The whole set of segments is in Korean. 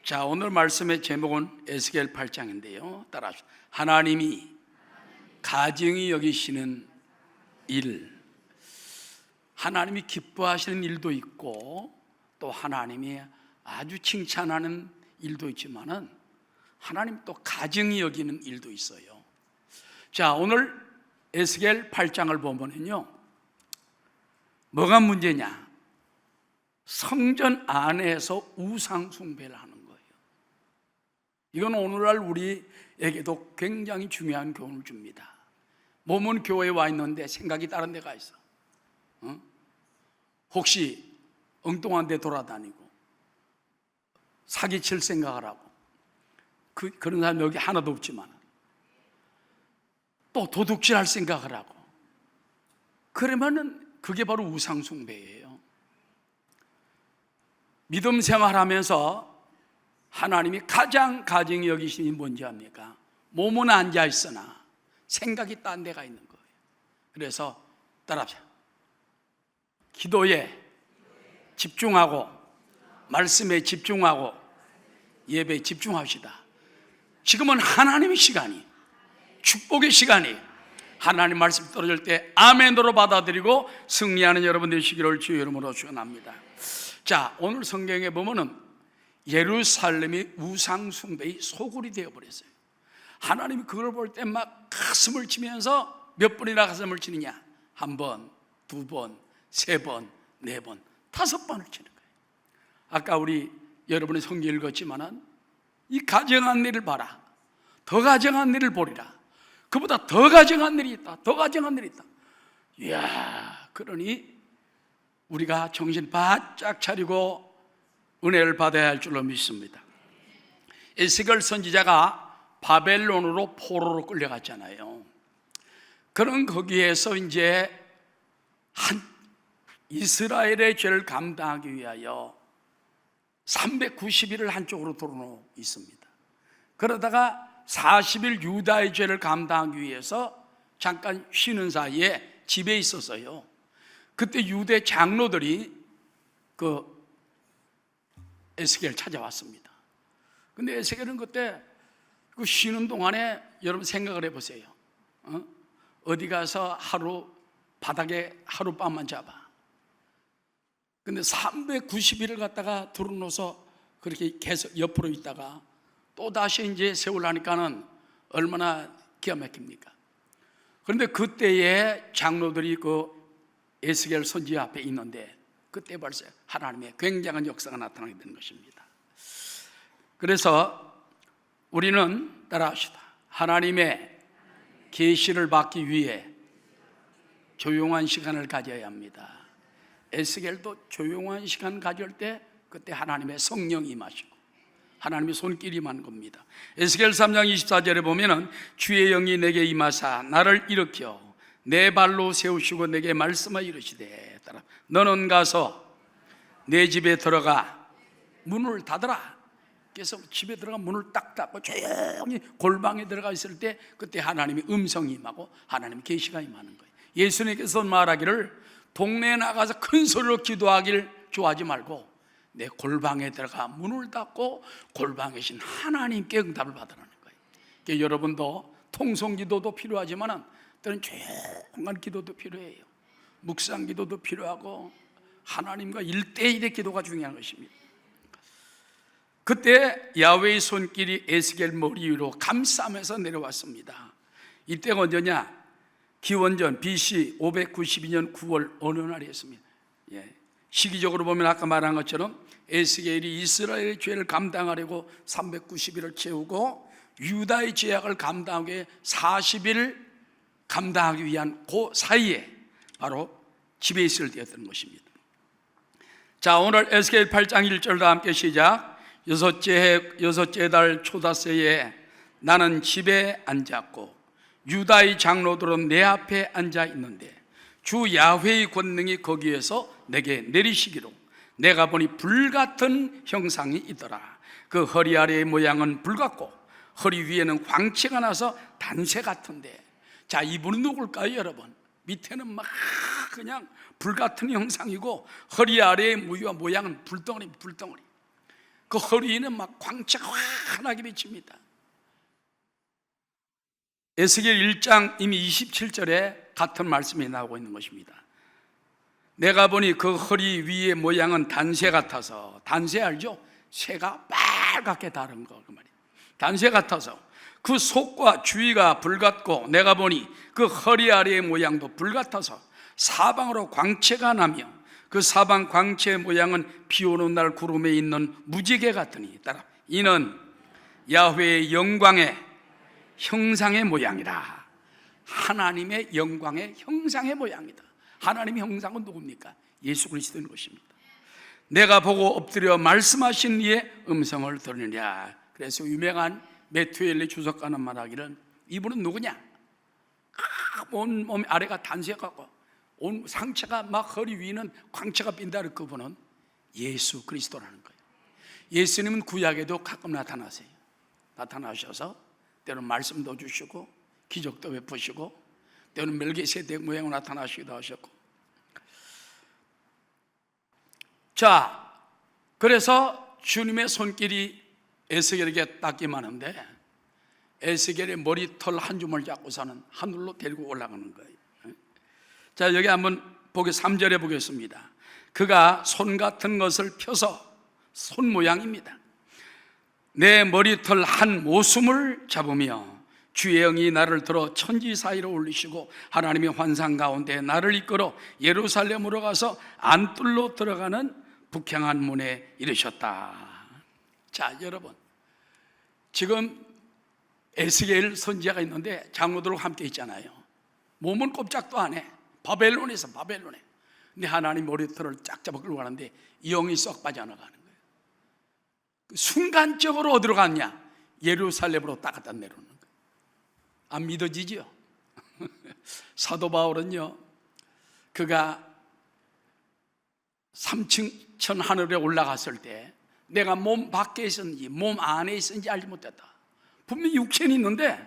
자, 오늘 말씀의 제목은 에스겔 8장인데요. 따라하시죠. 하나님이 가증히 여기시는 일. 하나님이 기뻐하시는 일도 있고 또 하나님이 아주 칭찬하는 일도 있지만은 하나님 또 가증히 여기는 일도 있어요. 자, 오늘 에스겔 8장을 보면요, 뭐가 문제냐? 성전 안에서 우상 숭배를 하는 거예요. 이건 오늘날 우리에게도 굉장히 중요한 교훈을 줍니다. 몸은 교회에 와 있는데 생각이 다른 데가 있어. 혹시 엉뚱한 데 돌아다니고 사기칠 생각을 하고 그런 사람 여기 하나도 없지만 또 도둑질할 생각을 하고 그러면은 그게 바로 우상 숭배예요. 믿음 생활하면서 하나님이 가장 가증히 여기시니 뭔지 압니까? 몸은 앉아 있으나 생각이 딴 데가 있는 거예요. 그래서 따라합시다. 기도에 집중하고 말씀에 집중하고 예배에 집중합시다. 지금은 하나님의 시간이, 축복의 시간이, 하나님 말씀 떨어질 때 아멘으로 받아들이고 승리하는 여러분 되시기를 주의 이름으로 축원합니다. 자, 오늘 성경에 보면은 예루살렘이 우상 숭배의 소굴이 되어버렸어요. 하나님이 그걸 볼 때 막 가슴을 치면서 몇 번이나 가슴을 치느냐? 한 번, 두 번, 세 번, 네 번, 다섯 번을 치는 거예요. 아까 우리 여러분의 성경 읽었지만은 이 가증한 일을 봐라, 더 가증한 일을 보리라, 그보다 더 가증한 일이 있다, 더 가증한 일이 있다. 이야, 그러니 우리가 정신 바짝 차리고 은혜를 받아야 할 줄로 믿습니다. 에스겔 선지자가 바벨론으로 포로로 끌려갔잖아요. 그런 거기에서 이제 한 이스라엘의 죄를 감당하기 위하여 390일을 한쪽으로 돌아놓고 있습니다. 그러다가 40일 유다의 죄를 감당하기 위해서 잠깐 쉬는 사이에 집에 있었어요. 그때 유대 장로들이 그 에스겔 찾아왔습니다. 근데 에스겔은 그때 그 쉬는 동안에 여러분 생각을 해보세요. 어디 가서 하루 바닥에 하룻밤만 잡아. 근데 390일을 갖다가 들어놓아서 그렇게 계속 옆으로 있다가 또 다시 이제 세우려니까는 얼마나 기가 막힙니까? 그런데 그때에 장로들이 그 에스겔 선지 앞에 있는데 그때 벌써 하나님의 굉장한 역사가 나타나게 되는 것입니다. 그래서 우리는 따라합시다. 하나님의 계시를 받기 위해 조용한 시간을 가져야 합니다. 에스겔도 조용한 시간 가질 때 그때 하나님의 성령이 임하시고 하나님의 손길이 임한 겁니다. 에스겔 3장 24절에 보면은 주의 영이 내게 임하사 나를 일으켜 내 발로 세우시고 내게 말씀하여 이르시되 따라 너는 가서 내 집에 들어가 문을 닫아라. 그래서 집에 들어가 문을 딱 닫고 조용히 골방에 들어가 있을 때 그때 하나님의 음성이 임하고 하나님의 계시가 임하는 거예요. 예수님께서 말하기를 동네에 나가서 큰 소리로 기도하기를 좋아하지 말고 내 골방에 들어가 문을 닫고 골방에 계신 하나님께 응답을 받으라는 거예요. 그러니까 여러분도 통성기도도 필요하지만 때는 조용한 기도도 필요해요. 묵상 기도도 필요하고 하나님과 1대1의 기도가 중요한 것입니다. 그때 야훼의 손길이 에스겔 머리 위로 감싸면서 내려왔습니다. 이때가 언제냐? 기원전 BC 592년 9월 어느 날이었습니다. 시기적으로 보면 아까 말한 것처럼 에스겔이 이스라엘의 죄를 감당하려고 390일을 채우고 유다의 죄악을 감당하기 위해 40일 감당하기 위한 그 사이에 바로 집에 있을 때였던 것입니다. 자, 오늘 에스겔 8장 1절과 함께 시작. 여섯째 달 초다새에 나는 집에 앉았고 유다의 장로들은 내 앞에 앉아 있는데 주 야훼의 권능이 거기에서 내게 내리시기로 내가 보니 불같은 형상이 있더라. 그 허리 아래의 모양은 불같고 허리 위에는 광채가 나서 단새 같은데, 자, 이분은 누굴까요, 여러분? 밑에는 막 그냥 불같은 형상이고 허리 아래의 모양은 불덩어리. 그 허리에는 막 광채가 환하게 비칩니다. 에스겔 1장 이미 27절에 같은 말씀이 나오고 있는 것입니다. 내가 보니 그 허리 위의 모양은 단새 같아서, 단새 알죠? 새가 빨갛게 다른 거 그 말이에요. 단새 같아서 그 속과 주위가 불같고, 내가 보니 그 허리 아래의 모양도 불같아서 사방으로 광채가 나며, 그 사방 광채의 모양은 비 오는 날 구름에 있는 무지개 같으니, 따라 이는 야훼의 영광의 형상의 모양이다. 하나님의 영광의 형상의 모양이다. 하나님의 형상은 누굽니까? 예수 그리스도인 것입니다. 내가 보고 엎드려 말씀하신 이의 음성을 들으랴. 그래서 유명한 메투엘리 주석가는 말하기를, 이분은 누구냐? 온 몸 아래가 단색하고 온 상체가 막 허리 위는 광채가 빈다는 그분은 예수 그리스도라는 거예요. 예수님은 구약에도 가끔 나타나세요. 나타나셔서 때로는 말씀도 주시고 기적도 베푸시고 때로는 멜기세덱 모양으로 나타나시기도 하셨고. 자, 그래서 주님의 손길이 에스겔에게 닿기만 하는데, 에스겔의 머리털 한 줌을 잡고서는 하늘로 데리고 올라가는 거예요. 자, 여기 한번 3절에 보겠습니다. 그가 손 같은 것을 펴서, 손 모양입니다, 내 머리털 한 모숨을 잡으며 주의 영이 나를 들어 천지 사이로 올리시고 하나님의 환상 가운데 나를 이끌어 예루살렘으로 가서 안뜰로 들어가는 북향한 문에 이르셨다. 자, 여러분, 지금 에스겔 선지자가 있는데 장로들과 함께 있잖아요. 몸은 꼼짝도 안 해. 바벨론에서 바벨론에. 근데 하나님 머리털을 쫙 잡아 끌고 가는데 영이 쏙 빠져나가는 거예요. 순간적으로 어디로 갔냐? 예루살렘으로 딱 갖다 내려오는 거예요. 안 믿어지죠? 사도 바울은요, 그가 3층 천 하늘에 올라갔을 때 내가 몸 밖에 있었는지 몸 안에 있었는지 알지 못했다. 분명히 육체는 있는데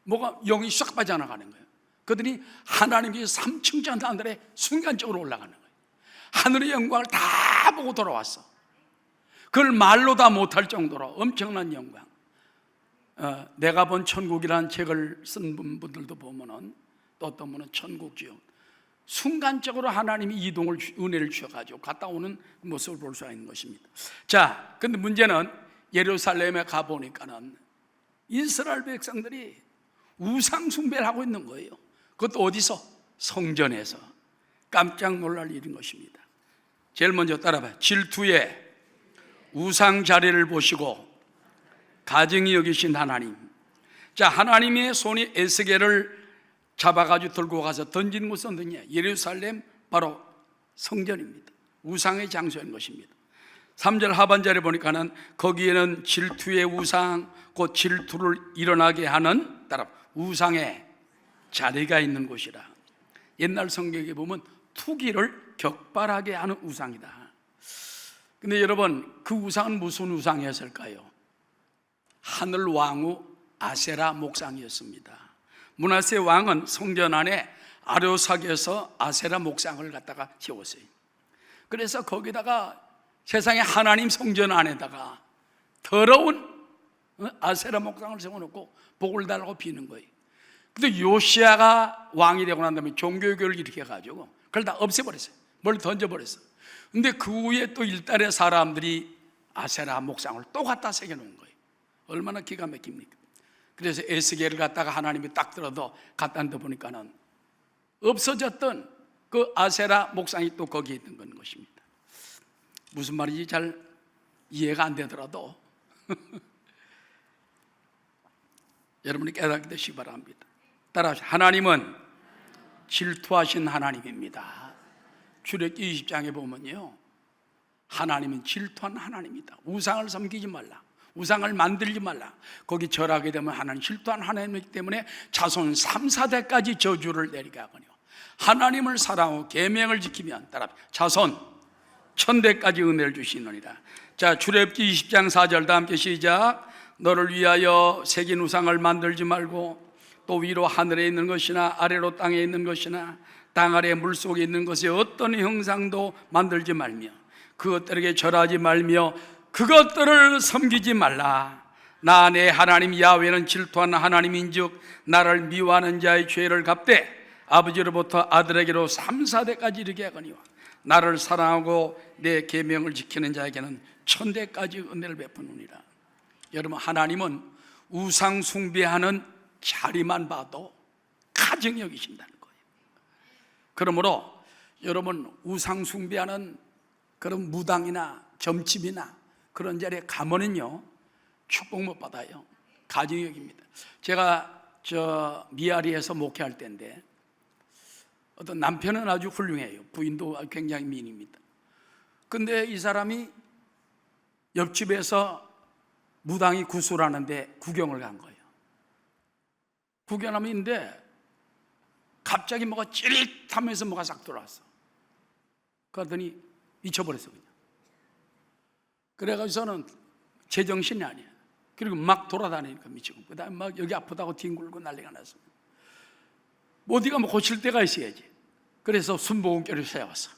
뭐가 영이 싹 빠져나가는 거예요. 그들이 하나님의 3층 천 하늘에 순간적으로 올라가는 거예요. 하늘의 영광을 다 보고 돌아왔어. 그걸 말로 다 못할 정도로 엄청난 영광. 내가 본 천국이라는 책을 쓴 분들도 보면은, 또 어떤 분은 천국지요, 순간적으로 하나님이 이동을, 은혜를 주셔가지고 갔다 오는 모습을 볼 수가 있는 것입니다. 자, 근데 문제는 예루살렘에 가보니까는 이스라엘 백성들이 우상 숭배를 하고 있는 거예요. 그것도 어디서? 성전에서. 깜짝 놀랄 일인 것입니다. 제일 먼저 따라봐요. 질투에 우상 자리를 보시고 가증히 여기신 하나님. 자, 하나님의 손이 에스겔을 잡아가지고 들고 가서 던진 곳은 어디냐? 예루살렘 바로 성전입니다. 우상의 장소인 것입니다. 3절 하반절에 보니까는 거기에는 질투의 우상, 곧 질투를 일어나게 하는, 따라 우상의 자리가 있는 곳이라. 옛날 성경에 보면 투기를 격발하게 하는 우상이다. 근데 여러분, 그 우상은 무슨 우상이었을까요? 하늘 왕후 아세라 목상이었습니다. 므낫세 왕은 성전 안에 아료삭에서 아세라 목상을 갖다가 지었어요. 그래서 거기다가 세상에 하나님 성전 안에다가 더러운 아세라 목상을 세워놓고 복을 달라고 비는 거예요. 근데 요시아가 왕이 되고 난 다음에 종교교를 일으켜가지고 그걸 다 없애버렸어요. 뭘 던져버렸어요. 근데 그 후에 또 일달의 사람들이 아세라 목상을 또 갖다 새겨놓은 거예요. 얼마나 기가 막힙니까? 그래서 에스겔을 갖다가 하나님이 딱 들어도 갖다 앉아 보니까는 없어졌던 그 아세라 목상이 또 거기에 있는 건 것입니다. 무슨 말인지 잘 이해가 안 되더라도 여러분이 깨닫게 되시기 바랍니다. 따라하시죠. 하나님은 질투하신 하나님입니다. 출애굽기 20장에 보면요, 하나님은 질투한 하나님이다. 우상을 섬기지 말라, 우상을 만들지 말라. 거기 절하게 되면 하나님 질투한 하나님이기 때문에 자손 3, 4대까지 저주를 내리게 하거니와 하나님을 사랑하고 계명을 지키면, 따라 자손 1000대까지 은혜를 주시느니라. 자, 출애굽기 20장 4절 다 함께 시작. 너를 위하여 새긴 우상을 만들지 말고 또 위로 하늘에 있는 것이나 아래로 땅에 있는 것이나 땅 아래 물속에 있는 것의 어떤 형상도 만들지 말며 그것들에게 절하지 말며 그것들을 섬기지 말라. 나 내 하나님 야훼는 질투하는 하나님인즉 나를 미워하는 자의 죄를 갚되 아버지로부터 아들에게로 3, 4대까지 이르게 하거니와 나를 사랑하고 내 계명을 지키는 자에게는 1000대까지 은혜를 베푸느니라. 여러분, 하나님은 우상 숭배하는 자리만 봐도 가증히 여기신다는 거예요. 그러므로 여러분, 우상 숭배하는 그런 무당이나 점집이나 그런 자리에 가면은요 축복 못 받아요. 가증히 여깁니다. 제가 미아리에서 목회할 때인데 어떤 남편은 아주 훌륭해요. 부인도 굉장히 미인입니다. 근데 이 사람이 옆집에서 무당이 구슬하는데 구경을 간 거예요. 구경하는데 갑자기 뭐가 찌릿하면서 뭐가 싹 들어왔어. 그러더니 미쳐버렸어 그냥. 그래가지고 저는 제정신이 아니야. 그리고 막 돌아다니니까 미치고, 그 다음에 막 여기 아프다고 뒹굴고 난리가 났습니다. 어디가 뭐 고칠 데가 있어야지. 그래서 순복음교를 세웠어.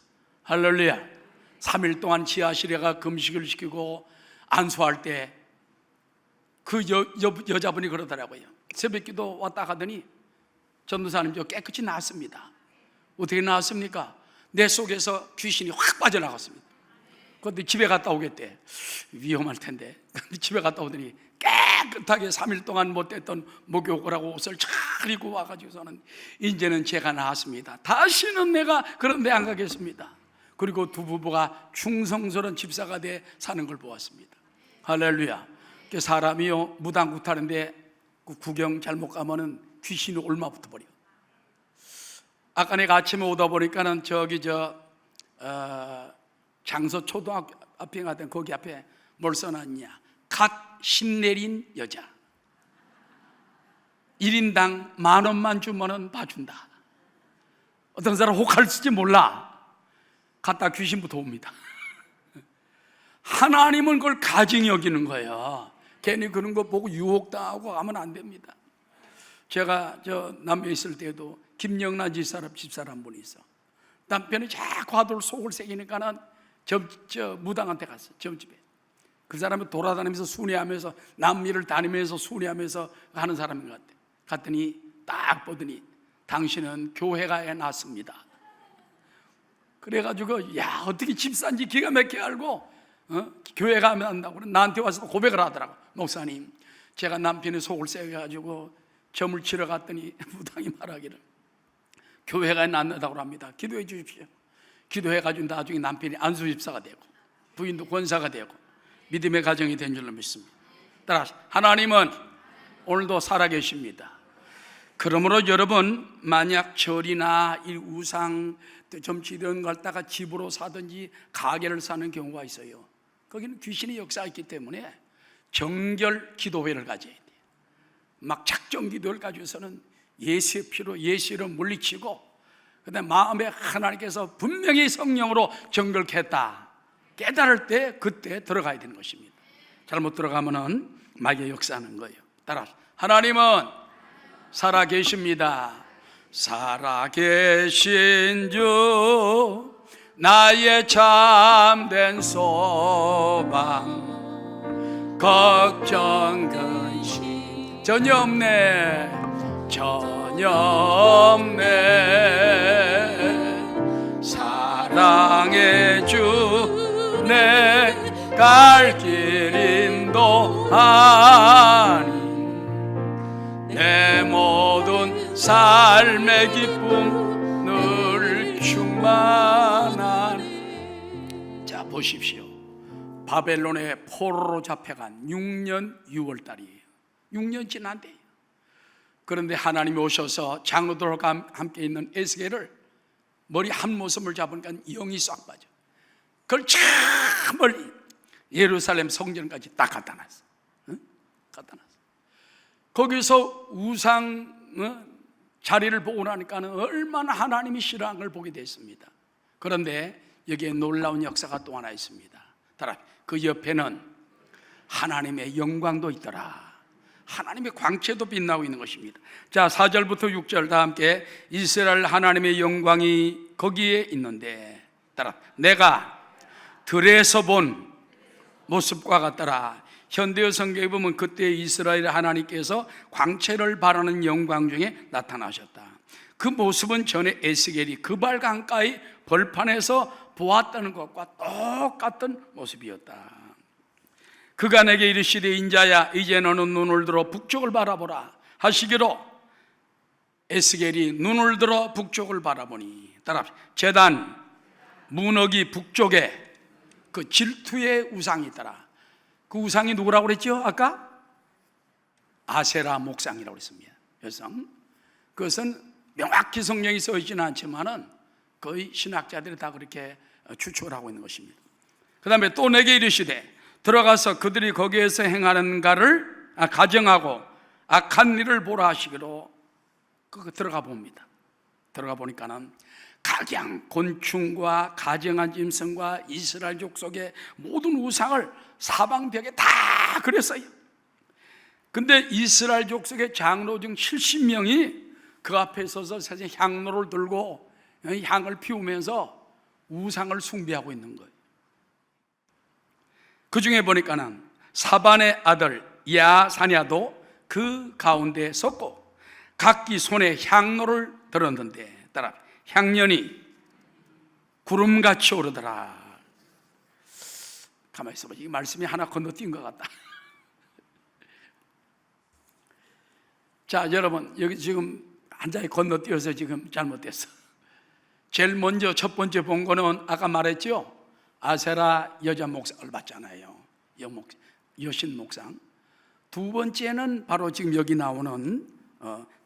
할렐루야. 3일 동안 지하실에 가 금식을 시키고 안수할 때 그 여자분이 그러더라고요. 새벽기도 왔다 가더니 전도사님 저 깨끗이 나았습니다. 어떻게 나았습니까? 내 속에서 귀신이 확 빠져나갔습니다. 그런데 집에 갔다 오겠대. 위험할 텐데. 근데 집에 갔다 오더니 깨끗하게 3일 동안 못했던 목욕을 옷을 잘 입고 와가지고서는 이제는 제가 나았습니다. 다시는 내가 그런 데 안 가겠습니다. 그리고 두 부부가 충성스러운 집사가 돼 사는 걸 보았습니다. 할렐루야. 사람이요 무당굿하는데 구경 잘못 가면은 귀신이 올마붙어 버려. 아까 내가 아침에 오다 보니까는 저기 장서 초등학교 앞에 가던 거기 앞에 뭘 써놨냐? 갓 신내린 여자 1인당 10,000원만 주면은 봐준다. 어떤 사람 혹할 쓸지 몰라. 갔다 귀신부터 옵니다. 하나님은 그걸 가증히 여기는 거예요. 괜히 그런 거 보고 유혹당하고 가면 안 됩니다. 제가 남미에 있을 때도 김영란 집사람 분이 있어. 남편이 자꾸 하도 속을 새기니까는 무당한테 갔어. 점집에. 그 사람이 돌아다니면서 순회하면서 남미를 다니면서 순회하면서 하는 사람인 것 같아. 갔더니 딱 보더니 당신은 교회가 났습니다. 그래가지고 야 어떻게 집사인지 기가 막히게 알고 교회 가면 한다고 나한테 와서 고백을 하더라고. 목사님, 제가 남편이 속을 새겨가지고 점을 치러 갔더니 무당이 말하기를 교회가 낫다고 합니다. 기도해 주십시오. 기도해가지고 나중에 남편이 안수집사가 되고 부인도 권사가 되고 믿음의 가정이 된 줄로 믿습니다. 따라 하나님은 오늘도 살아계십니다. 그러므로 여러분, 만약 절이나 이 우상 점치 이런 걸 갖다가 집으로 사든지 가게를 사는 경우가 있어요. 거기는 귀신의 역사가 있기 때문에 정결 기도회를 가져야 돼요. 막 작정 기도를 가지고서는 예수의 피로 예수를 물리치고 그다음에 마음에 하나님께서 분명히 성령으로 정결케 했다 깨달을 때 그때 들어가야 되는 것입니다. 잘못 들어가면은 마귀의 역사하는 거예요. 따라서 하나님은 살아계십니다. 살아계신 주 나의 참된 소망 걱정 근심 전혀 없네 전혀 없네 사랑의 주 내 갈 길 인도하니 내 모든 삶의 기쁨 늘 충만하니. 자 보십시오. 바벨론의 포로로 잡혀간 6년 6월 달이에요. 6년 지난대요. 그런데 하나님이 오셔서 장로들과 함께 있는 에스겔을 머리 한 모습을 잡으니까 영이 싹 빠져. 그걸 저 멀리 예루살렘 성전까지 딱 갖다 놨어. 응? 갖다 놨어. 거기서 우상 자리를 보고 나니까는 얼마나 하나님이 싫어하는 걸 보게 됐습니다. 그런데 여기에 놀라운 역사가 또 하나 있습니다. 따라 그 옆에는 하나님의 영광도 있더라. 하나님의 광채도 빛나고 있는 것입니다. 자 4절부터 6절 다 함께 이스라엘 하나님의 영광이 거기에 있는데 따라 내가 들에서 본 모습과 같더라. 현대의 성경에 보면 그때 이스라엘 하나님께서 광채를 발하는 영광 중에 나타나셨다. 그 모습은 전에 에스겔이 그발 강가의 벌판에서 보았다는 것과 똑같은 모습이었다. 그가 내게 이르시되 인자야 이제 너는 눈을 들어 북쪽을 바라보라 하시기로 에스겔이 눈을 들어 북쪽을 바라보니 따라 제단 문어기 북쪽에 그 질투의 우상이 있더라. 그 우상이 누구라고 그랬죠? 아까 아세라 목상이라고 그랬습니다. 그래서 그것은 명확히 성경이 써 있지는 않지만은 거의 신학자들이 다 그렇게 추측을 하고 있는 것입니다. 그 다음에 또 내게 이르시되 들어가서 그들이 거기에서 행하는가를 가정하고 악한 일을 보라 하시기로 들어가 봅니다. 들어가 보니까는 각양 곤충과 가정한 짐승과 이스라엘 족속의 모든 우상을 사방벽에 다 그렸어요. 근데 이스라엘 족속의 장로 중 70명이 그 앞에 서서 사실 향로를 들고 향을 피우면서 우상을 숭배하고 있는 거예요. 그 중에 보니까는 사반의 아들 야사냐도 그 가운데 섰고 각기 손에 향로를 들었는데 따라 향연이 구름같이 오르더라. 가만히 있어봐. 이 말씀이 하나 건너뛴 것 같다. 자, 여러분 여기 지금 한 장이 건너뛰어서 지금 잘못됐어. 제일 먼저 첫 번째 본 거는 아까 말했죠. 아세라 여자 목상을 봤잖아요. 여신 목상. 두 번째는 바로 지금 여기 나오는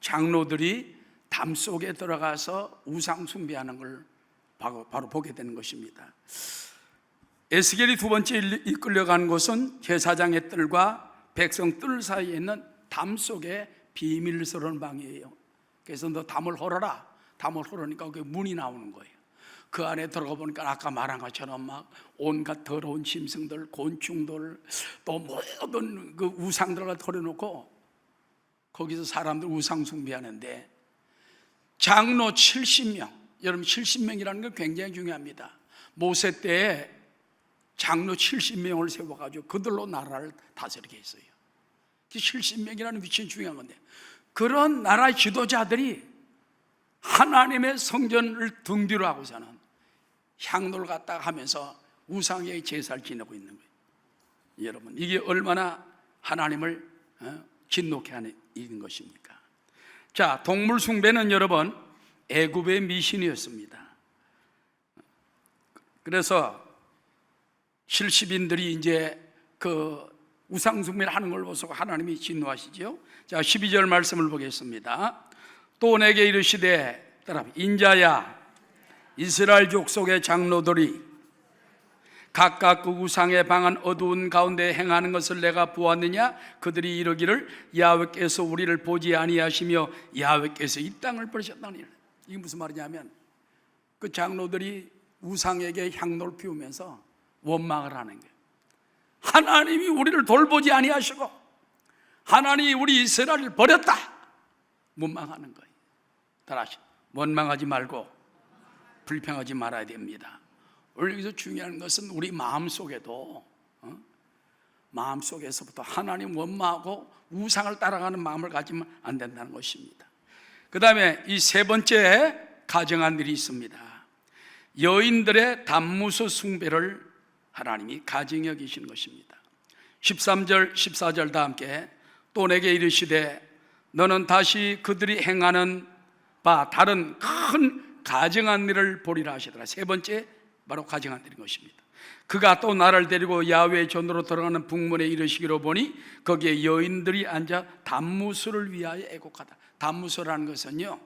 장로들이 담 속에 들어가서 우상 숭배하는 걸 바로 보게 되는 것입니다. 에스겔이 두 번째 이끌려간 곳은 제사장의 뜰과 백성 뜰 사이에 있는 담 속에 비밀스러운 방이에요. 그래서 너 담을 헐어라. 담을 헐으니까 거기 문이 나오는 거예요. 그 안에 들어가 보니까 아까 말한 것처럼 막 온갖 더러운 짐승들, 곤충들, 또 모든 그 우상들을 털어놓고 거기서 사람들 우상 숭배하는데 장로 70명, 여러분 70명이라는 건 굉장히 중요합니다. 모세 때에 장로 70명을 세워가지고 그들로 나라를 다스리게 했어요. 70명이라는 위치는 중요한 건데 그런 나라의 지도자들이 하나님의 성전을 등 뒤로 하고서는 향로를 갖다가 하면서 우상의 제사를 지내고 있는 거예요. 여러분 이게 얼마나 하나님을 진노케 하는 일인 것입니까? 자, 동물 숭배는 여러분 애굽의 미신이었습니다. 그래서 70인들이 이제 그 우상 숭배를 하는 걸 보고 하나님이 진노하시죠. 자, 12절 말씀을 보겠습니다. 또 내게 이르시되 따라 인자야 이스라엘 족속의 장로들이 각각 그 우상에 방한 어두운 가운데 행하는 것을 내가 보았느냐? 그들이 이르기를 야훼께서 우리를 보지 아니하시며 야훼께서 이 땅을 버리셨다니. 이게 무슨 말이냐면 그 장로들이 우상에게 향로를 피우면서 원망을 하는 거예요. 하나님이 우리를 돌보지 아니하시고 하나님이 우리 이스라엘을 버렸다. 원망하는 거예요. 따라서 원망하지 말고 불평하지 말아야 됩니다. 오늘 여기서 중요한 것은 우리 마음속에도 마음속에서부터 하나님 원망하고 우상을 따라가는 마음을 가지면 안 된다는 것입니다. 그 다음에 이 세 번째 가정한 일이 있습니다. 여인들의 단무소 숭배를 하나님이 가증히 여기시는 것입니다. 13절 14절 다 함께 또 내게 이르시되 너는 다시 그들이 행하는 바 다른 큰 가증한 일을 보리라 하시더라. 세 번째 바로 가증한 일인 것입니다. 그가 또 나를 데리고 야훼의 전으로 들어가는 북문에 이르시기로 보니 거기에 여인들이 앉아 단무술을 위하여 애곡하다. 단무술이라는 것은요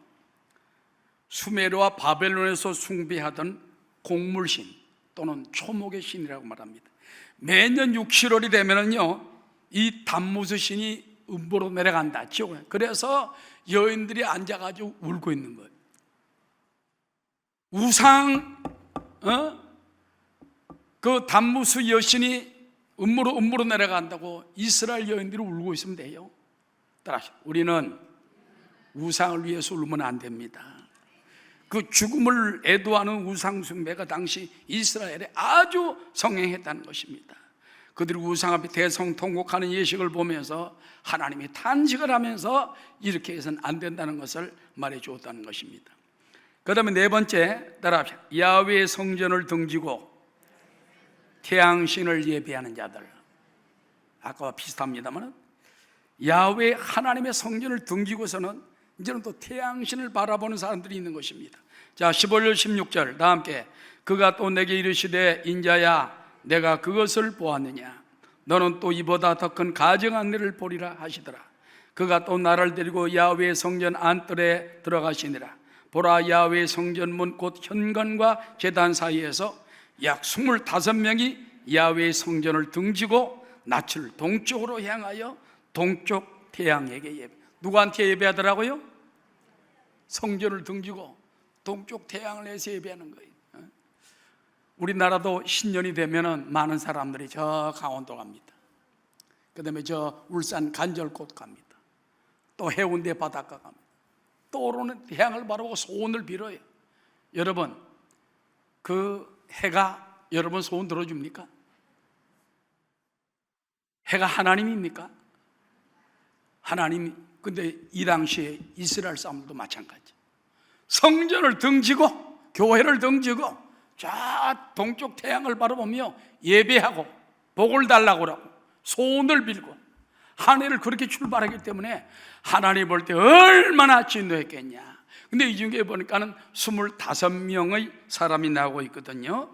수메르와 바벨론에서 숭배하던 곡물신 또는 초목의 신이라고 말합니다. 매년 6, 7월이 되면은요 이 단무술 신이 음보로 내려간다. 지옥에. 그래서 여인들이 앉아가지고 울고 있는 거예요. 우상 그 단무수 여신이 음모로 내려간다고 이스라엘 여인들이 울고 있으면 돼요. 따라서 우리는 우상을 위해서 울면 안 됩니다. 그 죽음을 애도하는 우상 숭배가 당시 이스라엘에 아주 성행했다는 것입니다. 그들이 우상 앞에 대성통곡하는 예식을 보면서 하나님이 탄식을 하면서 이렇게 해서는 안 된다는 것을 말해 주었다는 것입니다. 그 다음에 네 번째, 따라합시다. 야훼의 성전을 등지고 태양신을 예배하는 자들. 아까와 비슷합니다만 야훼 하나님의 성전을 등지고서는 이제는 또 태양신을 바라보는 사람들이 있는 것입니다. 자, 15절 16절 다 함께. 그가 또 내게 이르시되 인자야 내가 그것을 보았느냐. 너는 또 이보다 더 큰 가증한 일을 보리라 하시더라. 그가 또 나를 데리고 야훼 성전 안뜰에 들어가시니라. 보라, 야훼 성전 문 곧 현관과 제단 사이에서 약 25명이 야훼 성전을 등지고 낯을 동쪽으로 향하여 동쪽 태양에게 예배. 누구한테 예배하더라고요? 성전을 등지고 동쪽 태양을 해서 예배하는 거예요. 우리나라도 신년이 되면은 많은 사람들이 저 강원도 갑니다. 그 다음에 저 울산 간절곶 갑니다. 또 해운대 바닷가 갑니다. 또 오르는 태양을 바라보고 소원을 빌어요. 여러분, 그 해가 여러분 소원 들어줍니까? 해가 하나님입니까? 하나님이. 근데 이 당시에 이스라엘 사람들도 마찬가지. 성전을 등지고 교회를 등지고 저 동쪽 태양을 바라보며 예배하고 복을 달라고 하고 소원을 빌고 한 해를 그렇게 출발하기 때문에 하나님 볼 때 얼마나 진노했겠냐. 근데 이 중에 보니까는 25명의 사람이 나오고 있거든요.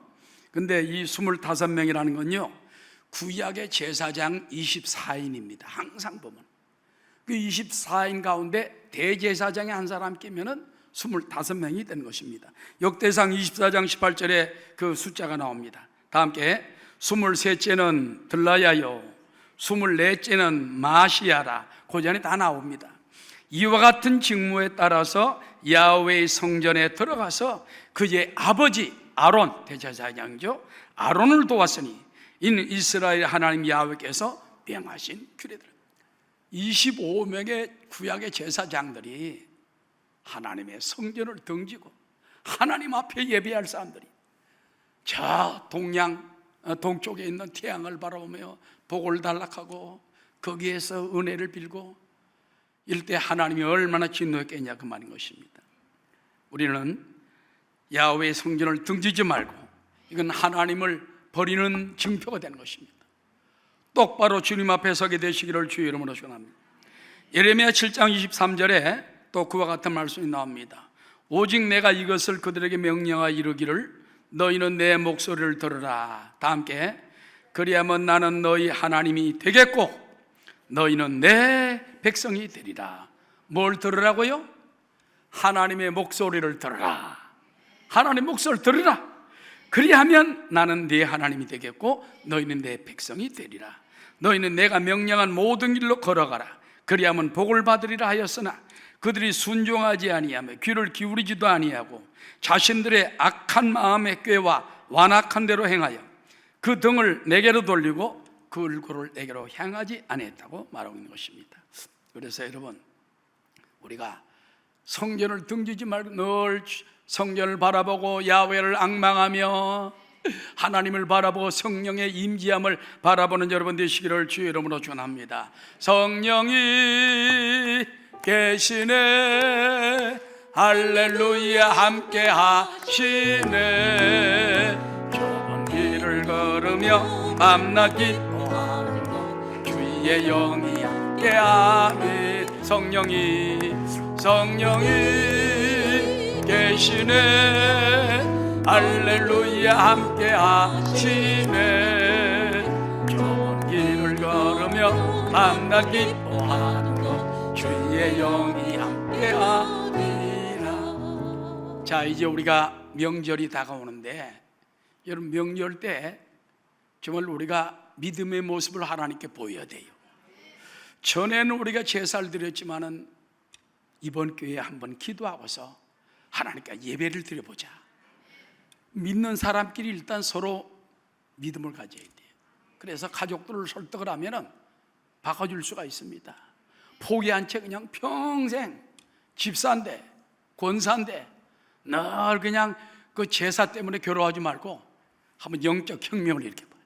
근데 이 25명이라는 건요, 구약의 제사장 24인입니다. 항상 보면 그 24인 가운데 대제사장이 한 사람 끼면은 25명이 되는 것입니다. 역대상 24장 18절에 그 숫자가 나옵니다. 다 함께. 23째는 들라야요, 24째는 마시아라. 그 전에 다 나옵니다. 이와 같은 직무에 따라서 야훼의 성전에 들어가서 그의 아버지 아론, 대제사장이죠, 아론을 도왔으니 이는 이스라엘 하나님 야훼께서 명하신 규례들. 25명의 구약의 제사장들이 하나님의 성전을 등지고 하나님 앞에 예배할 사람들이 저 동쪽에 있는 태양을 바라보며 복을 달락하고 거기에서 은혜를 빌고 이럴 때 하나님이 얼마나 진노했겠냐 그 말인 것입니다. 우리는 야훼의 성전을 등지지 말고 이건 하나님을 버리는 증표가 되는 것입니다. 똑바로 주님 앞에 서게 되시기를 주의 이름으로 축원합니다. 예레미야 7장 23절에 또 그와 같은 말씀이 나옵니다. 오직 내가 이것을 그들에게 명령하여 이르기를 너희는 내 목소리를 들으라. 다 함께. 그리하면 나는 너희 하나님이 되겠고 너희는 내 백성이 되리라. 뭘 들으라고요? 하나님의 목소리를 들으라. 하나님 목소리를 들으라. 그리하면 나는 네 하나님이 되겠고 너희는 내 백성이 되리라. 너희는 내가 명령한 모든 길로 걸어가라. 그리하면 복을 받으리라 하였으나 그들이 순종하지 아니하며 귀를 기울이지도 아니하고 자신들의 악한 마음의 꾀와 완악한 대로 행하여 그 등을 내게로 돌리고 그 얼굴을 내게로 향하지 아니했다고 말하고 있는 것입니다. 그래서 여러분, 우리가 성전을 등지지 말고 늘 성전을 바라보고 야훼를 앙망하며 하나님을 바라보고 성령의 임재함을 바라보는 여러분 되시기를 주의 이름으로 축원합니다. 성령이 계시네, 할렐루야 함께 하시네. 좁은 길을 걸으며 밤낮 기도하는 주의 영이 함께하네. 성령이 계시네, 할렐루야 함께 하시네. 좁은 길을 걸으며 밤낮 기도하는 주의 영이 함께하리라. 자, 이제 우리가 명절이 다가오는데 여러분, 명절 때 정말 우리가 믿음의 모습을 하나님께 보여야 돼요. 전에는 우리가 제사를 드렸지만은 이번 기회에 한번 기도하고서 하나님께 예배를 드려보자. 믿는 사람끼리 일단 서로 믿음을 가져야 돼요. 그래서 가족들을 설득을 하면은 바꿔줄 수가 있습니다. 포기한 채 그냥 평생 집사인데 권사인데 늘 그냥 그 제사 때문에 괴로워하지 말고 한번 영적 혁명을 일으켜봐요.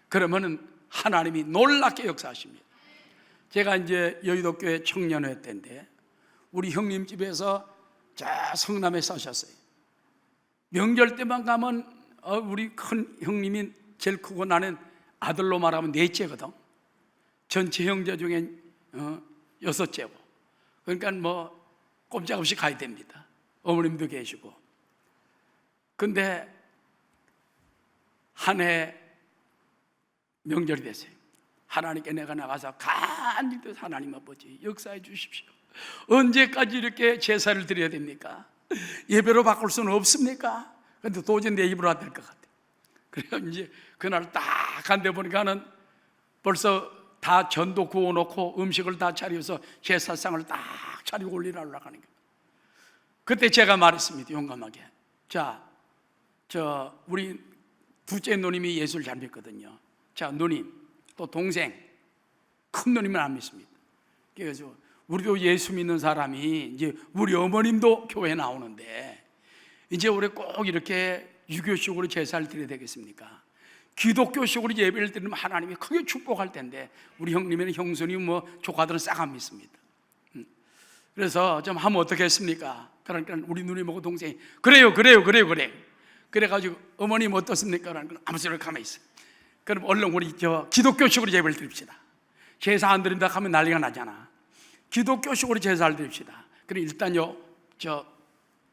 그러면은 하나님이 놀랍게 역사하십니다. 제가 이제 여의도 교회 청년회 때인데 우리 형님 집에서 저 성남에 사셨어요. 명절 때만 가면 우리 큰 형님이 제일 크고 나는 아들로 말하면 넷째거든. 전체 형제 중에 여섯째고. 그러니까 뭐 꼼짝없이 가야 됩니다. 어머님도 계시고. 근데 한 해 명절이 됐어요. 하나님께 내가 나가서 간절히 하나님 아버지 역사해 주십시오. 언제까지 이렇게 제사를 드려야 됩니까? 예배로 바꿀 수는 없습니까? 근데 도저히 내 입으로 안 될 것 같아. 그래서 이제 그날 딱 간데 보니까는 벌써 다 전도 구워놓고 음식을 다 차려서 제사상을 딱 차리고 올리라고 하는 거예요. 그때 제가 말했습니다. 용감하게. 자, 우리 둘째 누님이 예수를 잘 믿거든요. 자, 누님 또 동생 큰 누님은 안 믿습니다. 그래서 우리도 예수 믿는 사람이 이제 우리 어머님도 교회 나오는데 이제 우리 꼭 이렇게 유교식으로 제사를 드려야 되겠습니까? 기독교식으로 예배를 드리면 하나님이 크게 축복할 텐데 우리 형님이나 형수님 뭐 조카들은 싹 안 믿습니다. 그래서 좀 하면 어떻겠습니까? 그러니까 우리 누님하고 동생이 그래요. 그래가지고 어머님 어떻습니까? 그러니까 아무 소리 가만히 있어. 그럼 얼른 우리 기독교식으로 예배를 드립시다. 제사 안 드린다 하면 난리가 나잖아. 기독교식으로 제사를 드립시다. 그럼 일단요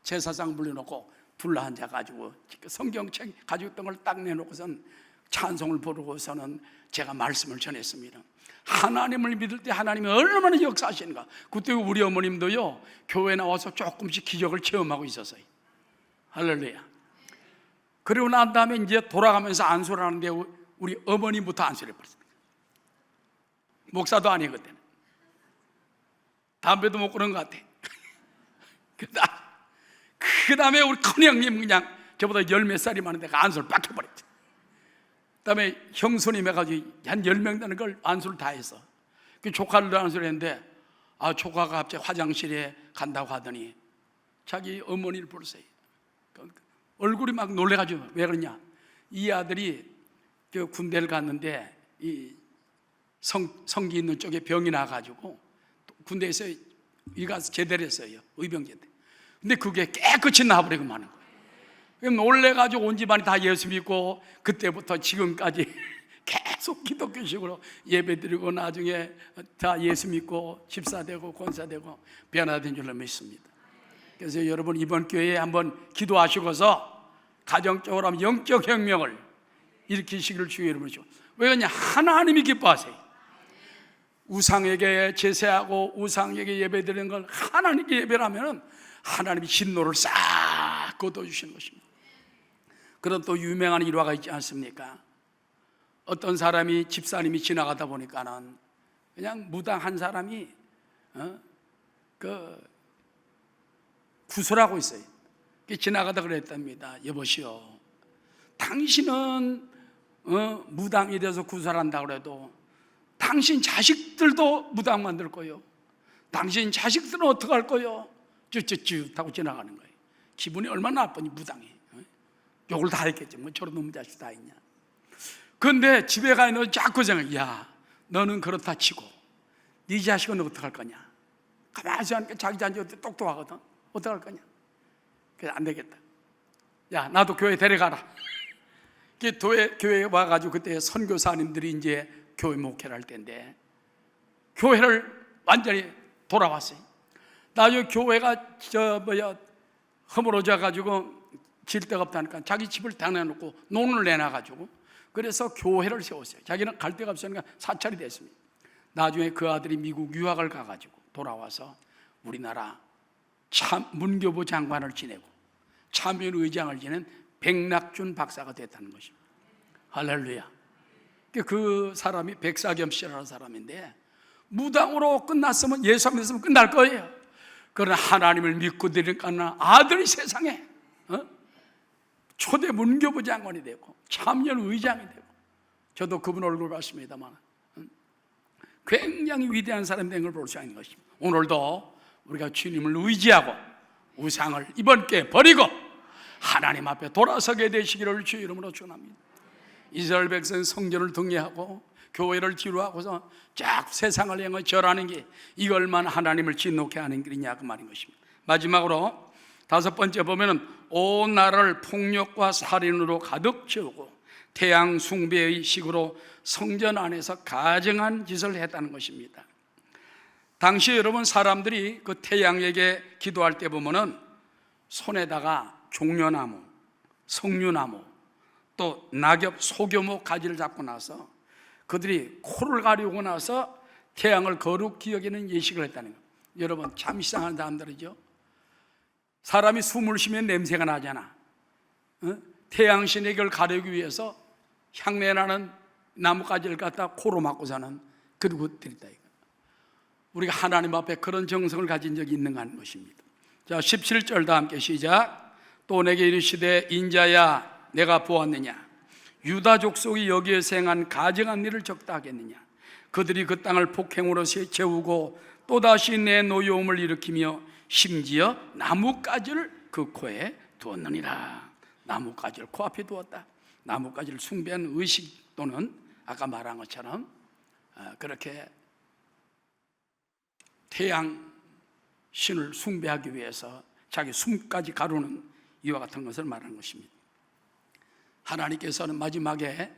제사상 불려놓고 둘러 앉아가지고 성경책 가지고 있던 걸 딱 내놓고선 찬송을 부르고서는 제가 말씀을 전했습니다. 하나님을 믿을 때 하나님이 얼마나 역사하시는가. 그때 우리 어머님도요 교회 나와서 조금씩 기적을 체험하고 있었어요. 할렐루야. 그리고 난 다음에 이제 돌아가면서 안수를 하는데 우리 어머님부터 안수를 해버렸습니다. 목사도 아니에요 그때는. 담배도 못 끊은 것 같아. 그 다음에 우리 큰형님 그냥 저보다 10몇 살이 많은데 안수를 빡 해버렸죠. 그 다음에 형수님 해가지고 한 10명 되는 걸 안수를 다 했어. 그 조카를 안수를 했는데 조카가 갑자기 화장실에 간다고 하더니 자기 어머니를 불렀어요. 얼굴이 막 놀래가지고 왜 그러냐, 이 아들이 군대를 갔는데 이 성기 있는 쪽에 병이 나가지고 군대에서 이가서 제대를 했어요. 의병제대. 근데 그게 깨끗이 나버리고 마는 거예요. 놀래가지고 온 집안이 다 예수 믿고 그때부터 지금까지 계속 기독교식으로 예배드리고 나중에 다 예수 믿고 집사되고 권사되고 변화된 줄로 믿습니다. 그래서 여러분 이번 기회에 한번 기도하시고서 가정적으로 한번 영적 혁명을 일으키시기를 주의 이름으로 주시고. 왜 그러냐, 하나님이 기뻐하세요. 우상에게 제사하고 우상에게 예배드리는 걸 하나님께 예배를 하면 하나님이 진노를 싹 걷어주시는 것입니다. 그런 또 유명한 일화가 있지 않습니까? 어떤 사람이 집사님이 지나가다 보니까는 그냥 무당 한 사람이 구설하고 있어요. 지나가다 그랬답니다. 여보시오, 당신은 무당이 돼서 구설한다 그래도 당신 자식들도 무당 만들 거요. 당신 자식들은 어떡할 거요? 쭈쭈쭈 하고 지나가는 거예요. 기분이 얼마나 나쁘니 무당이. 욕을 다 했겠지. 뭐 저런 놈의 자식 다 있냐. 그런데 집에 가 있는 자꾸 생각해. 야, 너는 그렇다 치고 네 자식은 어떡할 거냐. 가만히 있으니까 자기 자녀 똑똑하거든. 어떡할 거냐. 그래서 안 되겠다. 야, 나도 교회 데려가라. 교회에 와가지고 그때 선교사님들이 이제 교회 목회를 할 때인데 교회를 완전히 돌아왔어요. 나중에 교회가 허물어져 가지고 질 데가 없다니까 자기 집을 다 내놓고 논을 내놔가지고 그래서 교회를 세웠어요. 자기는 갈 데가 없으니까 사찰이 됐습니다. 나중에 그 아들이 미국 유학을 가가지고 돌아와서 우리나라 문교부 장관을 지내고 참여의장을 지낸 백낙준 박사가 됐다는 것입니다. 할렐루야. 그 사람이 백사겸 씨라는 사람인데 무당으로 끝났으면 예수 안 믿으면 끝날 거예요. 그러나 하나님을 믿고 드리니까 아들이 세상에 초대 문교부 장관이 되고 참여의장이 되고 저도 그분 얼굴 봤습니다만 굉장히 위대한 사람이 된 걸 볼 수 있는 것입니다. 오늘도 우리가 주님을 의지하고 우상을 이번 기회에 버리고 하나님 앞에 돌아서게 되시기를 주의 이름으로 축원합니다. 이스라엘 백성 성전을 등에하고 교회를 뒤로하고서 쫙 세상을 향해 절하는 게 이걸만 하나님을 진노케 하는 길이냐 그 말인 것입니다. 마지막으로 다섯 번째 보면은 온 나라를 폭력과 살인으로 가득 채우고 태양 숭배의 식으로 성전 안에서 가증한 짓을 했다는 것입니다. 당시 여러분 사람들이 그 태양에게 기도할 때 보면은 손에다가 종려나무, 석류나무, 또 낙엽, 소교목 가지를 잡고 나서 그들이 코를 가리고 나서 태양을 거룩히 여기는 예식을 했다는 거예요. 여러분 참 이상한 사람들이죠. 사람이 숨을 쉬면 냄새가 나잖아. 태양신에게 그걸 가리기 위해서 향내나는 나뭇가지를 갖다 코로 막고 사는 그런 것들이 있다. 우리가 하나님 앞에 그런 정성을 가진 적이 있는가 하는 것입니다. 자, 17절 다 함께 시작. 또 내게 이르시되 인자야 내가 보았느냐 유다 족속이 여기에서 행한 가증한 일을 적다 하겠느냐. 그들이 그 땅을 폭행으로 채우고 또다시 내 노여움을 일으키며 심지어 나뭇가지를 그 코에 두었느니라. 나뭇가지를 코앞에 두었다. 나뭇가지를 숭배한 의식 또는 아까 말한 것처럼 그렇게 태양 신을 숭배하기 위해서 자기 숨까지 가루는 이와 같은 것을 말하는 것입니다. 하나님께서는 마지막에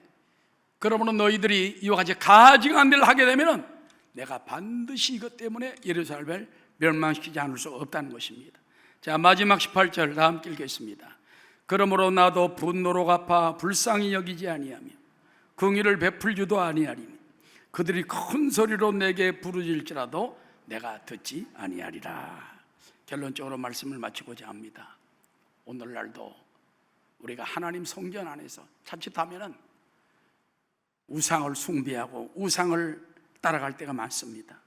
그러므로 너희들이 이와 같이 가증한 일을 하게 되면 내가 반드시 이것 때문에 예루살렘을 멸망시키지 않을 수 없다는 것입니다. 자, 마지막 18절 다 함께 읽겠습니다. 그러므로 나도 분노로 갚아 불쌍히 여기지 아니하며 긍휼을 베풀지도 아니하리니 그들이 큰 소리로 내게 부르짖을지라도 내가 듣지 아니하리라. 결론적으로 말씀을 마치고자 합니다. 오늘날도 우리가 하나님 성전 안에서 자칫하면은 우상을 숭배하고 우상을 따라갈 때가 많습니다.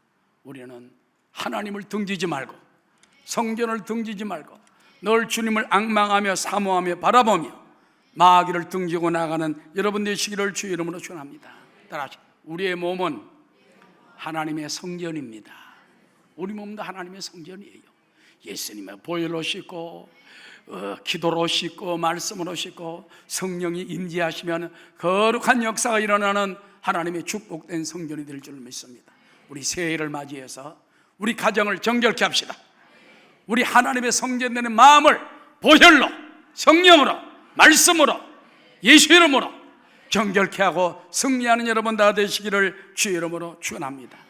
우리는 하나님을 등지지 말고 성전을 등지지 말고 늘 주님을 앙망하며 사모하며 바라보며 마귀를 등지고 나가는 여러분 되시기를 주의 이름으로 축원합니다. 따라하시죠. 우리의 몸은 하나님의 성전입니다. 우리 몸도 하나님의 성전이에요. 예수님의 보혈로 씻고 기도로 씻고 말씀으로 씻고 성령이 임재하시면 거룩한 역사가 일어나는 하나님의 축복된 성전이 될 줄 믿습니다. 우리 새해를 맞이해서 우리 가정을 정결케 합시다. 우리 하나님의 성전되는 마음을 보혈로 성령으로 말씀으로 예수 이름으로 정결케 하고 승리하는 여러분 다 되시기를 주의 이름으로 축원합니다.